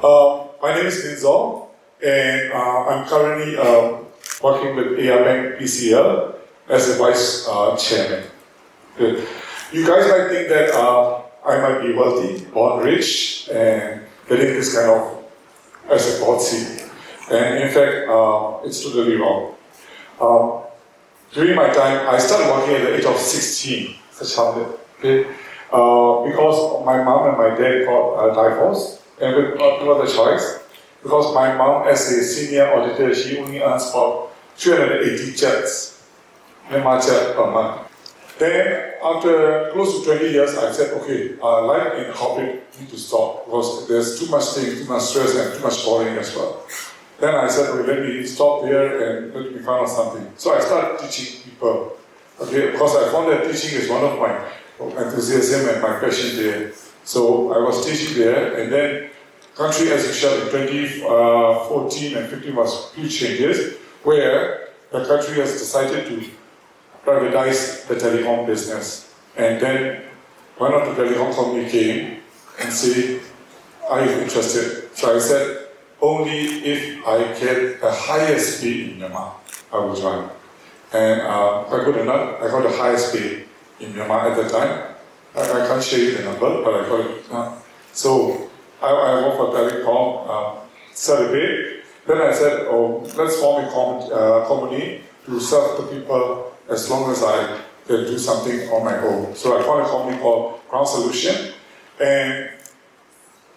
My name is Intl, and I'm currently working with AR Bank PCL as a vice chairman. Good. You guys might think that I might be wealthy, born rich, and getting this kind of as a board seat. And in fact, it's totally wrong. During my time, I started working at the age of 16, such humble, okay? Because my mom and my dad got divorced, and with no other choice, because my mom, as a senior auditor, she only earns about 380 checks, Myanmar check per month. Then, after close to 20 years, I said, okay, life in corporate need to stop, because there's too much thing, too much stress, and too much boring as well. Then I said, okay, let me stop here and let me find out something. So I started teaching people, okay, because I found that teaching is one of my enthusiasm and my passion there. So I was teaching there, and then country as usual in 2014 and 15 was huge changes, where the country has decided to privatize the telecom business. And then one of the telecom company came and said, are you interested? So I said, only if I get a higher speed in Myanmar, I will join. And quite good enough, I got the highest pay in Myanmar at the time. I can't share you the number, but I got it. So I worked for telecom, survey. Then I said, oh, let's form a company to serve the people as long as I can do something on my own. So I formed a company called Ground Solution. And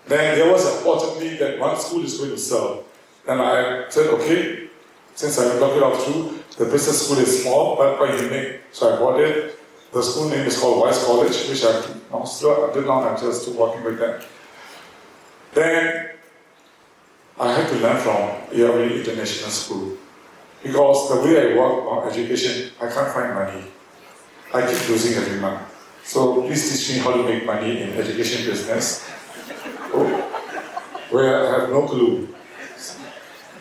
then there was an opportunity that one school is going to serve. And I said, okay, since I looked it up through, the business school is small, but quite unique. So I bought it. The school name is called Wise College, which until now I'm just still working with them. Then I had to learn from ARWADdy International School. Because the way I work on education, I can't find money. I keep losing every month. So please teach me how to make money in education business, where I have no clue.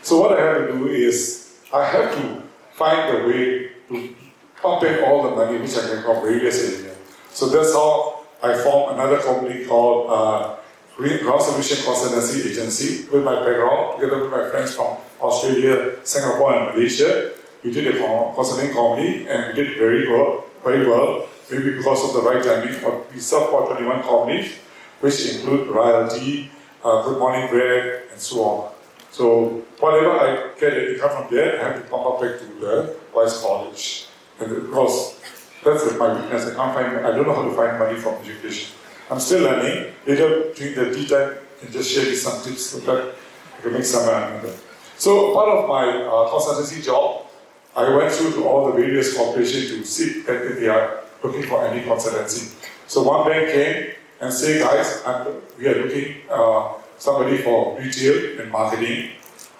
So what I have to do is, I have to find a way to pump in all the money which I can from various areas. So that's how I formed another company called Ground Solution Consultancy Agency with my background, together with my friends from Australia, Singapore, and Malaysia. We did a consulting company and we did very well, maybe because of the right timing. But we served for 21 companies, which include royalty, Good Morning Bread, and so on. So whatever I get an income from there, I have to pump up back to the Wise College. And because that's my weakness, I don't know how to find money from education. I'm still learning. Later, during the tea time, I can just share you some tips so that I can make some money. So part of my consultancy job, I went through to all the various corporations to see if they are looking for any consultancy. So one bank came and said, guys, we are looking somebody for retail and marketing,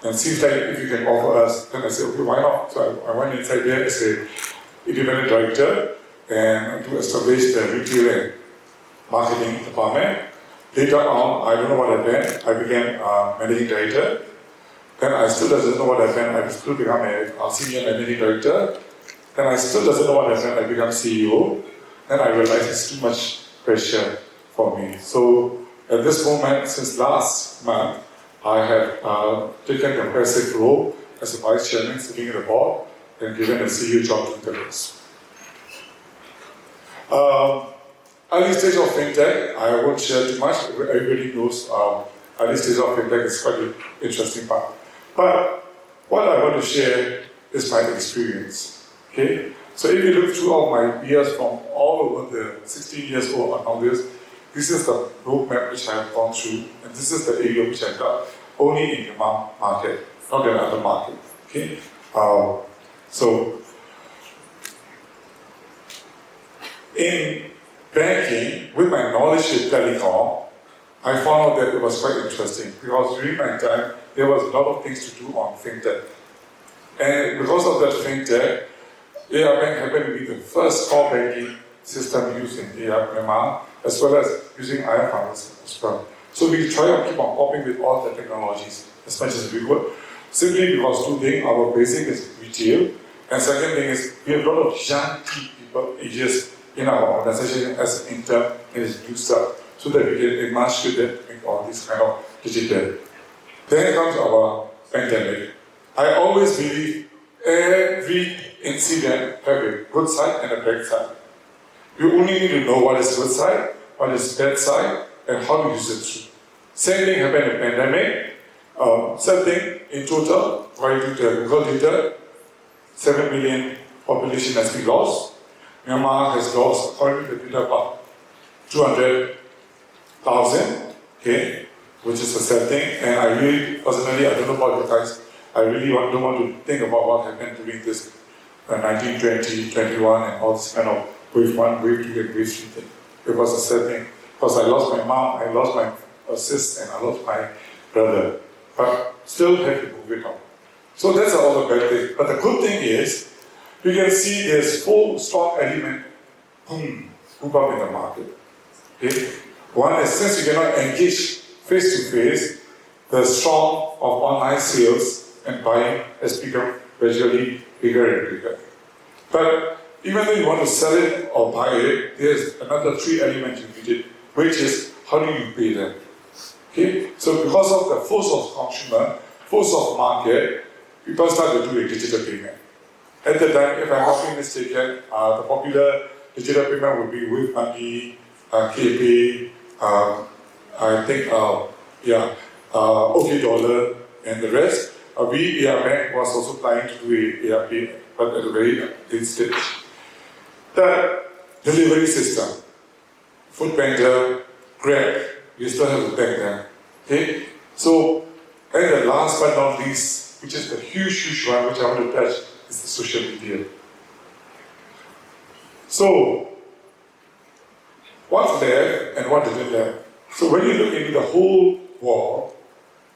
and seems like if you can offer us. Then I said, okay, why not? So I went inside there as an independent director and to establish the retail and marketing department. Later on, I don't know what I meant. I became managing director. Then I still doesn't know what I meant. I still become a senior managing director. Then I still doesn't know what I meant. I become CEO. Then I realized it's too much pressure for me. So at this moment, since last month, I have taken a passive role as a vice chairman, sitting in the board, and given a CEO job to Intl. Early stage of fintech, I won't share too much. Everybody knows early stage of fintech is quite an interesting part. But what I want to share is my experience. Okay? So if you look through all my years from all over the 16 years old and all this is the roadmap which I have gone through, and this is the area which I got only in the market, not in other market. Okay? So in banking, with my knowledge in telecom, I found out that it was quite interesting because during my time, there was a lot of things to do on fintech. And because of that fintech, AR Bank happened to be the first core banking system used in Myanmar, as well as using IFRS as well. So we try to keep on popping with all the technologies as much as we could, simply because two things, our basic is retail, and second thing is we have a lot of young people, ages in our organization as Intl and as new stuff, so that we can emerge with that, make all these kind of digital Then comes our pandemic. I always believe every incident has a good side and a bad side. You only need to know what is good side, what is bad side, and how to use it through. Same thing happened in pandemic. Same thing in total, according to the Google data, 7 million population has been lost. Myanmar has lost, according to the data, about 200,000, okay, which is a sad thing. And I really, personally, I don't know about you guys, I really don't want to think about what happened during this 1920, 21, and all this kind of wave 1, wave 2, and wave 3 thing. It was a sad thing. Because I lost my mom, I lost my sister, and I lost my brother. But still have to move it on. So that's all the bad thing. But the good thing is, you can see there's 4 strong elements hook up in the market. Okay? One is, since you cannot engage face to face, the strong of online sales and buying has become gradually bigger and bigger. But even though you want to sell it or buy it, there's another 3 elements you needed, which is how do you pay them? Okay? So because of the force of consumer, force of market, people start to do a digital payment. At the time, if I'm not mistaken, the popular digital payment would be with money, KPay, I think, OK Dollar, and the rest. We, AR Bank, was also planning to do a ARP, but at a very late stage. The delivery system, Foodpanda, Grab, we still have to thank them. Okay? So, and the last but not least, which is the huge one which I want to touch, is the social media. So, what's there and what didn't there? So when you look into the whole world,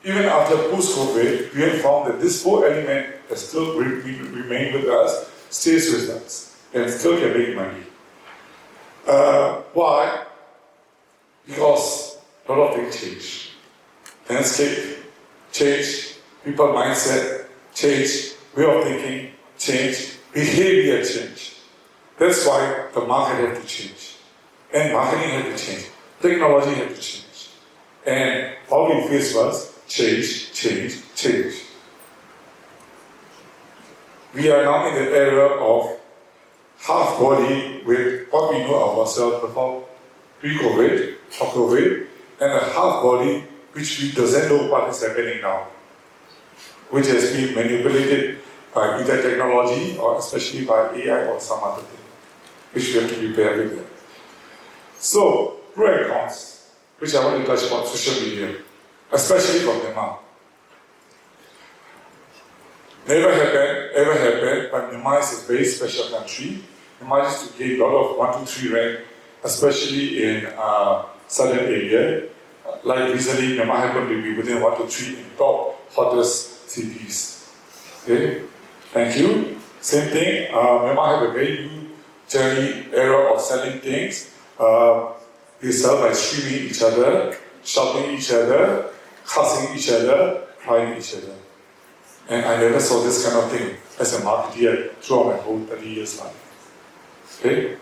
even after post-COVID, we have found that this 4 element that still remain with us, stays with us, and still can make money. Why? Because a lot of things change. Landscape change, people mindset change, way of thinking change, behavior change. That's why the market had to change. And marketing had to change. Technology had to change. And all we faced was change. We are now in the era of half body with what we know of ourselves before pre-COVID or COVID, and a half body which we doesn't know what is happening now, which has been manipulated by either technology or especially by AI or some other thing, which we have to prepare with them. So, pro and cons, which I want to touch upon social media, especially from Myanmar. Never happened, ever happened, but Myanmar is a very special country. Myanmar used to gain a lot of 1, 2, 3 rank, especially in southern area. Like recently, Myanmar happened to be within 1 to 3 in top hottest cities. Okay, thank you. Same thing, Myanmar have a very new journey, era of selling things. They sell by streaming each other, shopping each other, cussing each other, crying each other. And I never saw this kind of thing as a marketeer throughout my whole 30 years life. Okay?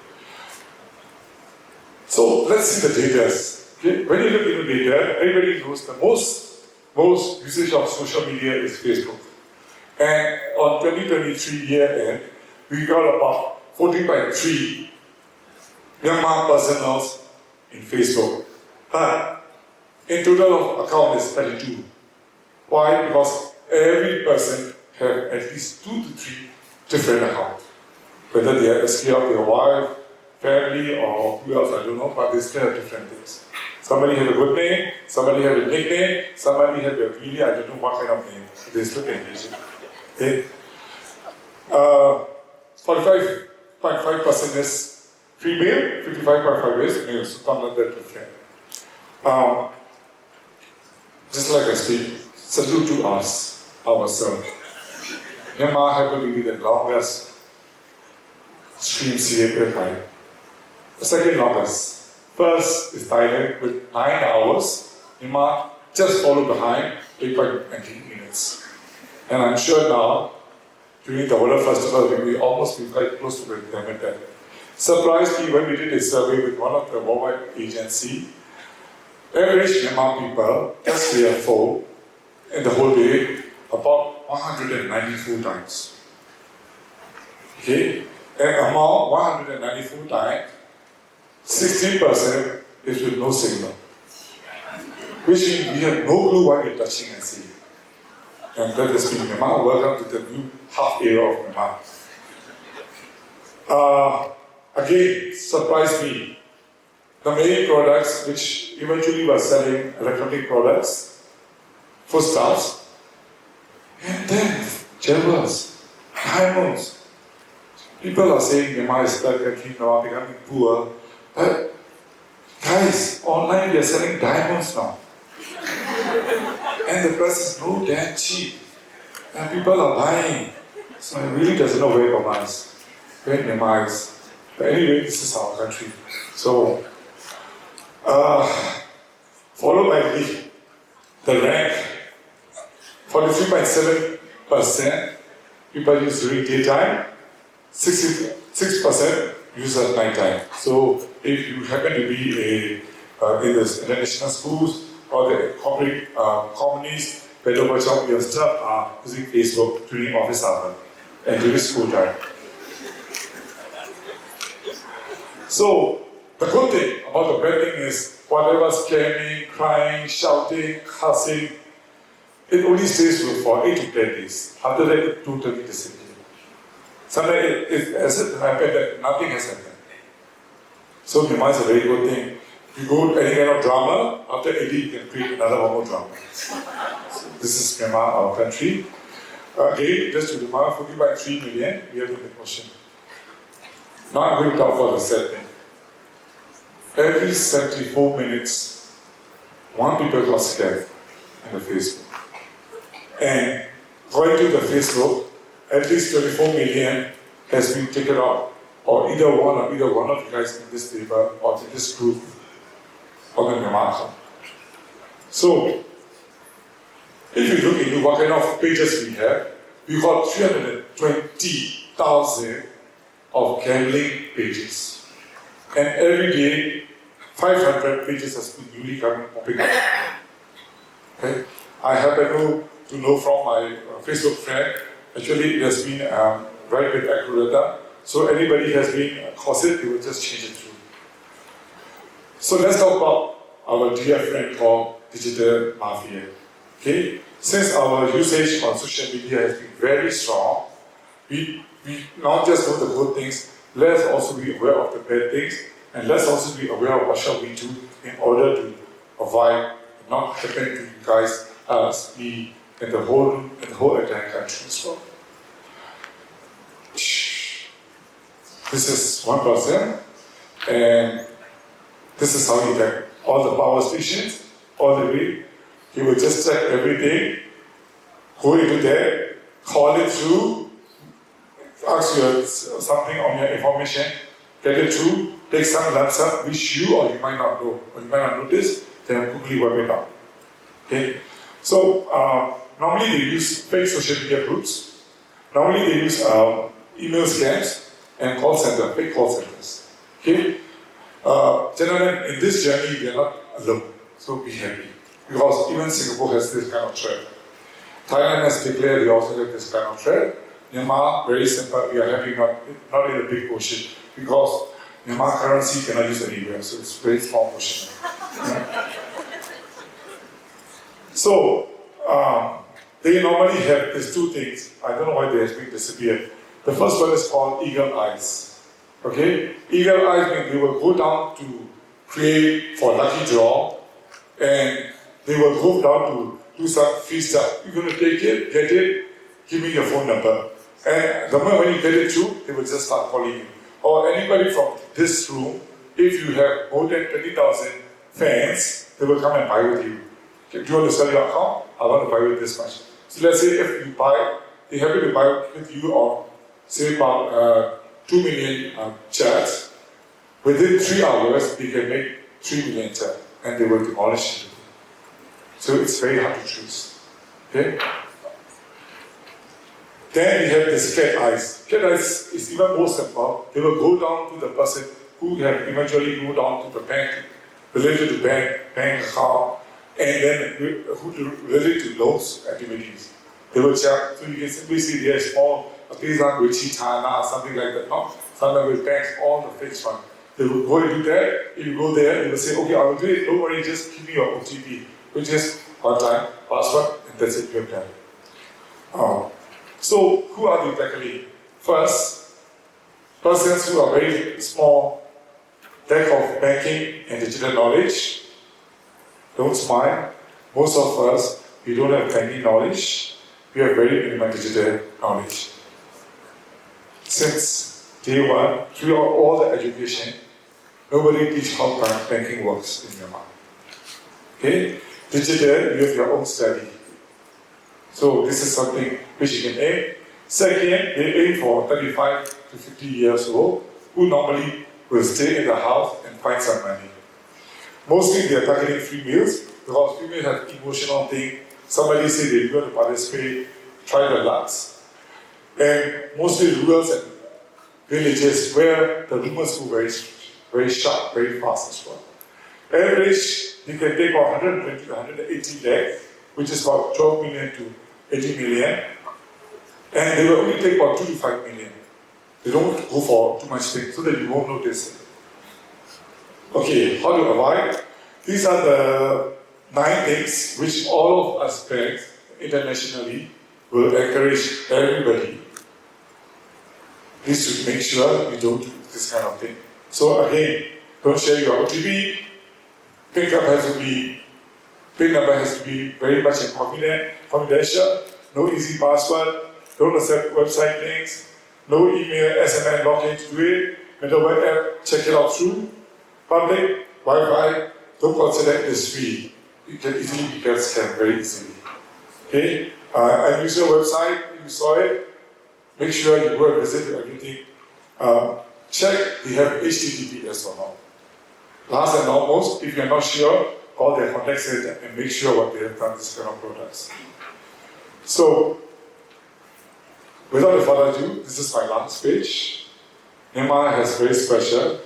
So let's see the data. Okay? When you look into data, everybody knows the most usage of social media is Facebook. And on 2023 year end, we got about 14.3 Myanmar personals in Facebook. But in total of account is 32. Why? Because every person have at least 2 to 3 different accounts. Whether they are SK of their wife, family, or who else, I don't know, but they still have different things. Somebody have a good name, somebody have a nickname, somebody have a really, I don't know what kind of name. They still can use it. Okay? 45.5% is female, 55.5% is male, so not that different. Just like I said, salute to us, ourselves. Myanmar happened to be the longest stream CA high. The second longest. First is Thailand with 9 hours. Myanmar just followed behind, 8.19 minutes. And I'm sure now, during the Water Festival, we will almost be quite close to the limit. Surprisingly, when we did a survey with one of the worldwide agencies, average Myanmar people, just their phone, in the whole day about 194 times. Okay? And among 194 times, 60% is with no signal. Which means we have no clue what we're touching and seeing. And that has been Myanmar. Welcome to the new half era of Myanmar. Again, surprised me. The main products which eventually were selling electronic products, foodstuffs, and then jewels, diamonds. People are saying Myanmar is third country now, becoming poor. But guys, online they are selling diamonds now. And the price is no damn cheap. And people are buying. So it really doesn't know where Myanmar is. Where Myanmar is. But anyway, this is our country. So, followed by the rank. 43.7% people use during daytime, 66% use at night time. So if you happen to be in the international schools or the corporate companies, where the your staff are using Facebook during office hours and during school time. So the good thing about the bad thing is whatever scamming, crying, shouting, cussing, it only stays for 8 to 10 days. After that, it totally disappears. Sometimes it has happened that nothing has happened. So Myanmar is a very good thing. If you go to any kind of drama, after 80 you can create another one more drama. So this is Myanmar, our country. Again, just to remind, 40.3 million, we have in the question. Now I'm going to talk about the sad thing. Every 74 minutes, one people got scared in the Facebook. And going to the Facebook, at least 24 million has been taken out, or either one of you guys in this table or in this group on the Myanmar account. So, if you look into what kind of pages we have, we got 320,000 of gambling pages. And every day, 500 pages has been newly popping up. Okay? I happen to know from my Facebook friend, actually it has been right with algorithm. So anybody has been caused it, they will just change it through. So let's talk about our dear friend called Digital Mafia. Okay? Since our usage on social media has been very strong, we not just know the good things, let's also be aware of the bad things, and let's also be aware of what shall we do in order to avoid not happening to you guys as me in the whole entire country as well. This is one person, and this is how he did all the power stations, all the way. He will just check everything, go into there, call it through, ask you something on your information, get it through, take some lump sum, which you or you might not know, or you might not notice, then quickly wipe it out. Okay? So, normally they use fake social media groups. Normally they use email scams and call center, fake call centers. Okay? Generally, in this journey, we are not alone. So be happy. Because even Singapore has this kind of threat. Thailand has declared they also have this kind of threat. Myanmar, very simple, we are happy not in a big ocean. Because Myanmar currency cannot use anywhere, so it's very small ocean. So, they normally have these two things. I don't know why they have been disappeared. The first one is called eagle eyes. Okay? Eagle eyes means they will go down to create for lucky draw, and they will go down to do some free stuff. You're going to take it, get it, give me your phone number. And the moment when you get it through, they will just start calling you. Or anybody from this room, if you have more than 20,000 fans, they will come and buy with you. Okay, do you want to sell your account? I want to buy with this much. So let's say if you buy, they're happy to buy with you on, say, about 2 million chats. Within 3 hours, they can make 3 million chats, and they will demolish it. So it's very hard to choose. Okay? Then we have the cat eyes. Cat eyes is even more simple. They will go down to the person who have eventually go down to the bank, related to bank account, and then related to loans activities. They will check, so you can simply see there is all a place like Wichita or something like that. No? Sometimes with banks, all the fixed fund. They will go and do that. If you go there, they will say, okay, I will do it, don't worry, just give me your OTP, which is one time, password, and that's it, you have done. So, who are they tackling? First, persons who are very small, lack of banking and digital knowledge. Don't smile. Most of us, we don't have banking knowledge. We have very minimal digital knowledge. Since day one, throughout all the education, nobody teaches how banking works in Myanmar. Okay? Digital, you have your own study. So this is something which you can aim. Second, they aim for 35 to 50 years old, who normally will stay in the house and find some money. Mostly they are targeting females, because females have emotional thing. Somebody say they want to participate, try their lucks. And mostly rurals and villages where the rumors go very sharp, very fast as well. Average, you can take about 120 to 180 lakh, which is about 12 million to 80 million. And they will only take about 2 to 5 million. They don't go for too much things so that you won't notice it. Okay, how to avoid? These are the 9 things which all of us banks internationally will encourage everybody. Please should make sure you don't do this kind of thing. So again, don't share your OTP. PIN number has to be very much confidential. No easy password. Don't accept website links. No email, SMS login to do it. Middleware app, check it out through. Public, Wi-Fi, don't consider it as free. You can easily get scammed very easily. Okay? I use your website, you saw it. Make sure you go and visit everything. Check they have HTTPS or not. Last and almost, if you're not sure, call their contact center and make sure what they have done this kind of products. So, without further ado, this is my last page. Myanmar has very special.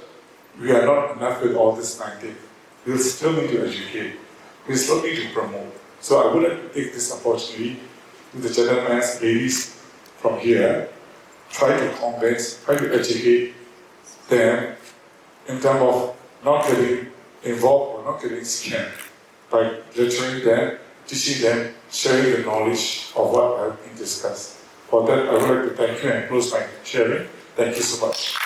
We are not enough with all this 9 things. We still need to educate. We still need to promote. So I would like to take this opportunity to the gentlemen, ladies from here, try to convince, try to educate them in terms of not getting involved or not getting scammed by lecturing them, teaching them, sharing the knowledge of what has been discussed. For that, I would like to thank you and close my sharing. Thank you so much.